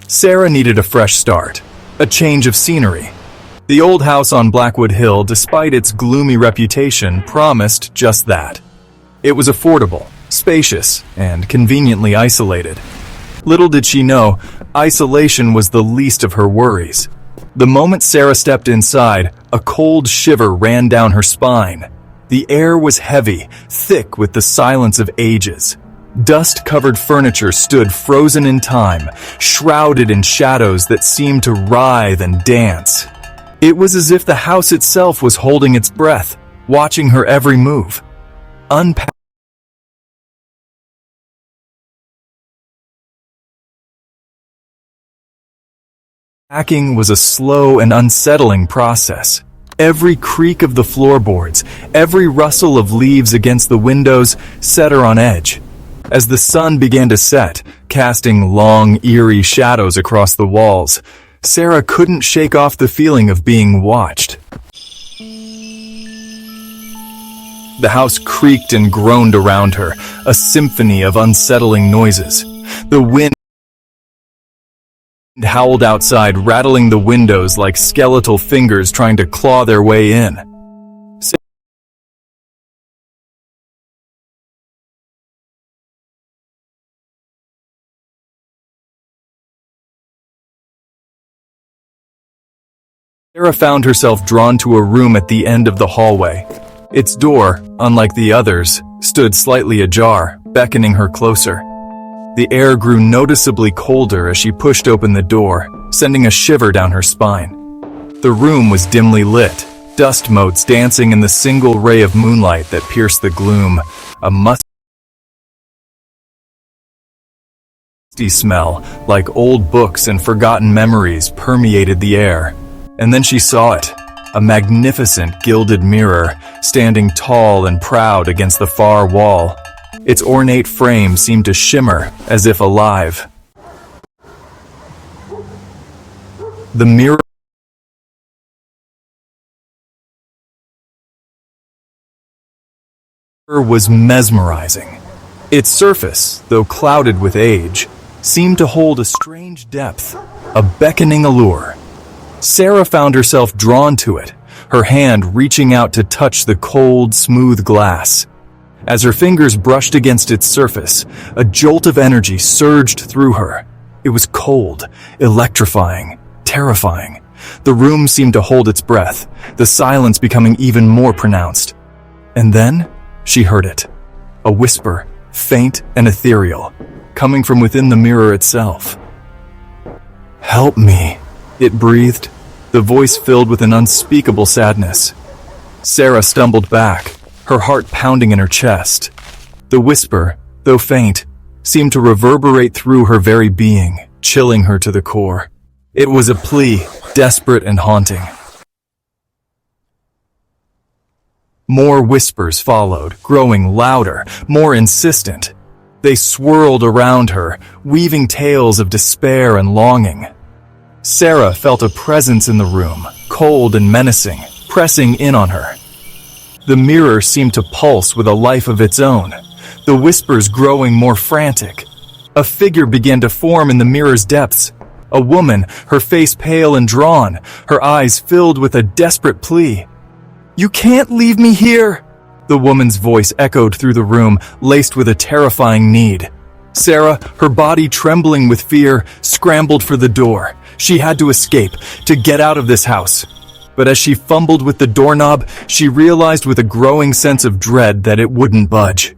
Sarah needed a fresh start, a change of scenery. The old house on Blackwood Hill, despite its gloomy reputation, promised just that. It was affordable, spacious, and conveniently isolated. Little did she know, isolation was the least of her worries. The moment Sarah stepped inside, a cold shiver ran down her spine. The air was heavy, thick with the silence of ages. Dust-covered furniture stood frozen in time, shrouded in shadows that seemed to writhe and dance. It was as if the house itself was holding its breath, watching her every move. Unpacking was a slow and unsettling process. Every creak of the floorboards, every rustle of leaves against the windows set her on edge. As the sun began to set, casting long, eerie shadows across the walls, Sarah couldn't shake off the feeling of being watched. The house creaked and groaned around her, a symphony of unsettling noises. The wind howled outside, rattling the windows like skeletal fingers trying to claw their way in. Sarah found herself drawn to a room at the end of the hallway. Its door, unlike the others, stood slightly ajar, beckoning her closer. The air grew noticeably colder as she pushed open the door, sending a shiver down her spine. The room was dimly lit, dust motes dancing in the single ray of moonlight that pierced the gloom. A musty smell, like old books and forgotten memories, permeated the air. And then she saw it, a magnificent gilded mirror, standing tall and proud against the far wall. Its ornate frame seemed to shimmer, as if alive. The mirror was mesmerizing. Its surface, though clouded with age, seemed to hold a strange depth, a beckoning allure. Sarah found herself drawn to it, her hand reaching out to touch the cold, smooth glass. As her fingers brushed against its surface, a jolt of energy surged through her. It was cold, electrifying, terrifying. The room seemed to hold its breath, the silence becoming even more pronounced. And then she heard it, a whisper, faint and ethereal, coming from within the mirror itself. "Help me," it breathed, the voice filled with an unspeakable sadness. Sarah stumbled back, her heart pounding in her chest. The whisper, though faint, seemed to reverberate through her very being, chilling her to the core. It was a plea, desperate and haunting. More whispers followed, growing louder, more insistent. They swirled around her, weaving tales of despair and longing. Sarah felt a presence in the room, cold and menacing, pressing in on her. The mirror seemed to pulse with a life of its own, the whispers growing more frantic. A figure began to form in the mirror's depths. A woman, her face pale and drawn, her eyes filled with a desperate plea. "You can't leave me here!" The woman's voice echoed through the room, laced with a terrifying need. Sarah, her body trembling with fear, scrambled for the door. She had to escape, to get out of this house. But as she fumbled with the doorknob, she realized with a growing sense of dread that it wouldn't budge.